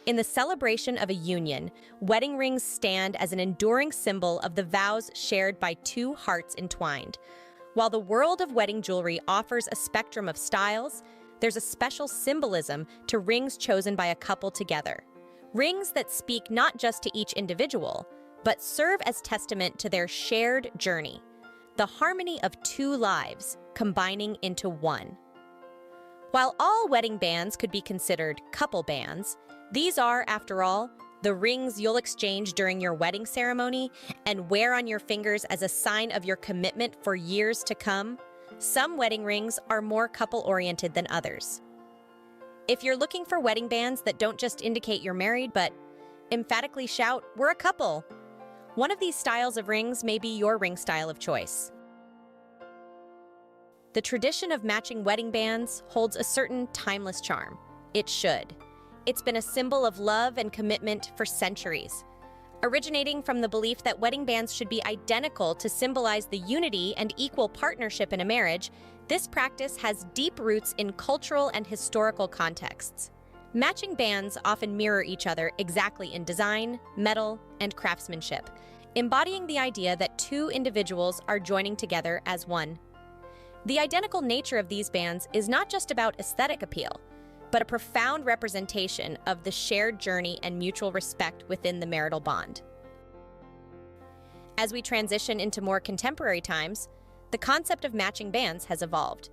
In the celebration of a union, wedding rings stand as an enduring symbol of the vows shared by two hearts entwined. While the world of wedding jewelry offers a spectrum of styles, there's a special symbolism to rings chosen by a couple together. Rings that speak not just to each individual, but serve as testament to their shared journey, the harmony of two lives combining into one. While all wedding bands could be considered couple bands, these are, after all, the rings you'll exchange during your wedding ceremony and wear on your fingers as a sign of your commitment for years to come. Some wedding rings are more couple-oriented than others. If you're looking for wedding bands that don't just indicate you're married, but emphatically shout, "We're a couple," one of these styles of rings may be your ring style of choice. The tradition of matching wedding bands holds a certain timeless charm. It should. It's been a symbol of love and commitment for centuries. Originating from the belief that wedding bands should be identical to symbolize the unity and equal partnership in a marriage, this practice has deep roots in cultural and historical contexts. Matching bands often mirror each other exactly in design, metal, and craftsmanship, embodying the idea that two individuals are joining together as one. The identical nature of these bands is not just about aesthetic appeal, but a profound representation of the shared journey and mutual respect within the marital bond. As we transition into more contemporary times, the concept of matching bands has evolved.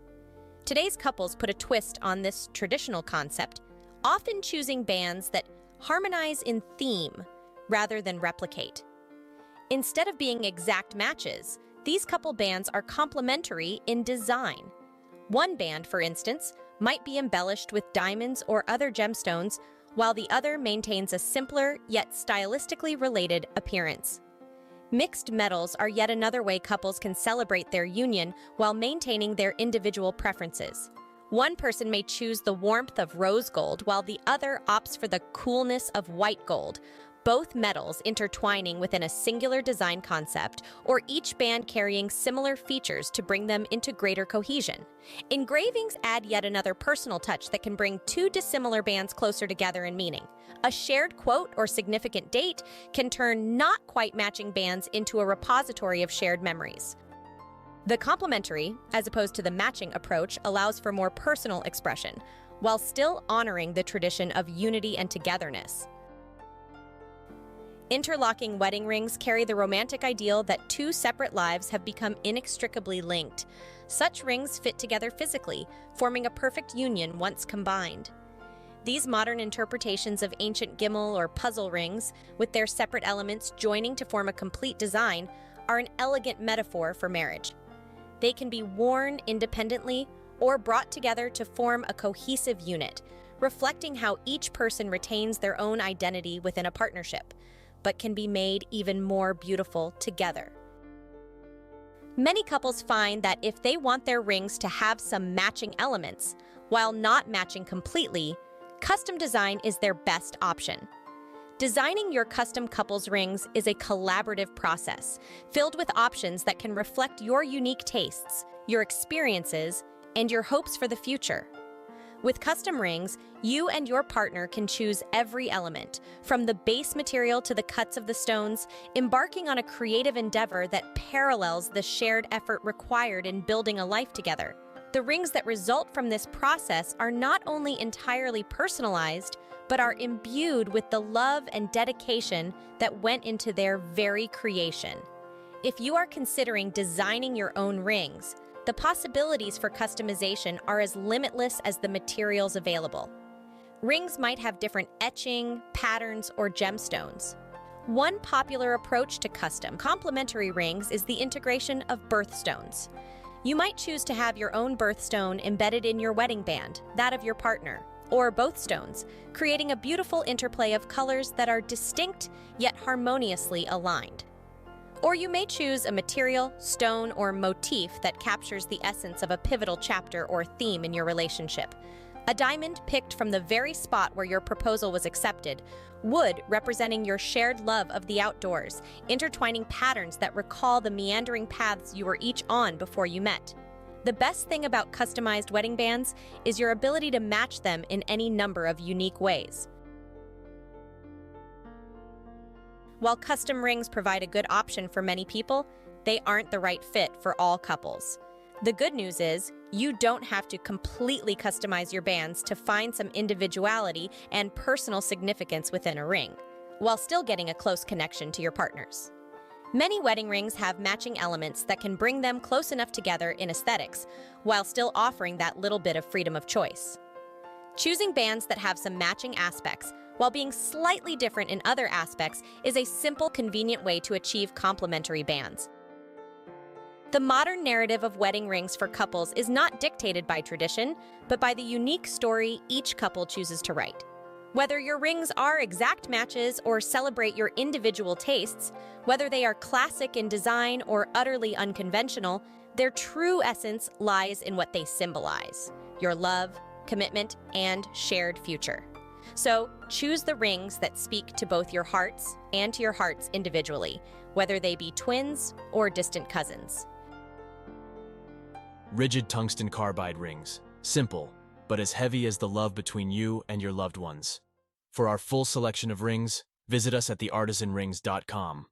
Today's couples put a twist on this traditional concept, often choosing bands that harmonize in theme rather than replicate. Instead of being exact matches, these couple bands are complementary in design. One band, for instance, might be embellished with diamonds or other gemstones, while the other maintains a simpler yet stylistically related appearance. Mixed metals are yet another way couples can celebrate their union while maintaining their individual preferences. One person may choose the warmth of rose gold while the other opts for the coolness of white gold, both metals intertwining within a singular design concept, or each band carrying similar features to bring them into greater cohesion. Engravings add yet another personal touch that can bring two dissimilar bands closer together in meaning. A shared quote or significant date can turn not quite matching bands into a repository of shared memories. The complementary, as opposed to the matching approach, allows for more personal expression, while still honoring the tradition of unity and togetherness. Interlocking wedding rings carry the romantic ideal that two separate lives have become inextricably linked. Such rings fit together physically, forming a perfect union once combined. These modern interpretations of ancient gimel or puzzle rings, with their separate elements joining to form a complete design, are an elegant metaphor for marriage. They can be worn independently or brought together to form a cohesive unit, reflecting how each person retains their own identity within a partnership, but can be made even more beautiful together. Many couples find that if they want their rings to have some matching elements, while not matching completely, custom design is their best option. Designing your custom couples rings is a collaborative process, filled with options that can reflect your unique tastes, your experiences, and your hopes for the future. With custom rings, you and your partner can choose every element, from the base material to the cuts of the stones, embarking on a creative endeavor that parallels the shared effort required in building a life together. The rings that result from this process are not only entirely personalized, but are imbued with the love and dedication that went into their very creation. If you are considering designing your own rings, the possibilities for customization are as limitless as the materials available. Rings might have different etching, patterns, or gemstones. One popular approach to custom complementary rings is the integration of birthstones. You might choose to have your own birthstone embedded in your wedding band, that of your partner, or both stones, creating a beautiful interplay of colors that are distinct yet harmoniously aligned. Or you may choose a material, stone, or motif that captures the essence of a pivotal chapter or theme in your relationship. A diamond picked from the very spot where your proposal was accepted, wood representing your shared love of the outdoors, intertwining patterns that recall the meandering paths you were each on before you met. The best thing about customized wedding bands is your ability to match them in any number of unique ways. While custom rings provide a good option for many people, they aren't the right fit for all couples. The good news is, you don't have to completely customize your bands to find some individuality and personal significance within a ring, while still getting a close connection to your partners. Many wedding rings have matching elements that can bring them close enough together in aesthetics, while still offering that little bit of freedom of choice. Choosing bands that have some matching aspects, while being slightly different in other aspects, is a simple, convenient way to achieve complementary bands. The modern narrative of wedding rings for couples is not dictated by tradition, but by the unique story each couple chooses to write. Whether your rings are exact matches or celebrate your individual tastes, whether they are classic in design or utterly unconventional, their true essence lies in what they symbolize: your love, commitment, and shared future. So choose the rings that speak to both your hearts and to your hearts individually, whether they be twins or distant cousins. Rigid tungsten carbide rings. Simple, but as heavy as the love between you and your loved ones. For our full selection of rings, visit us at theartisanrings.com.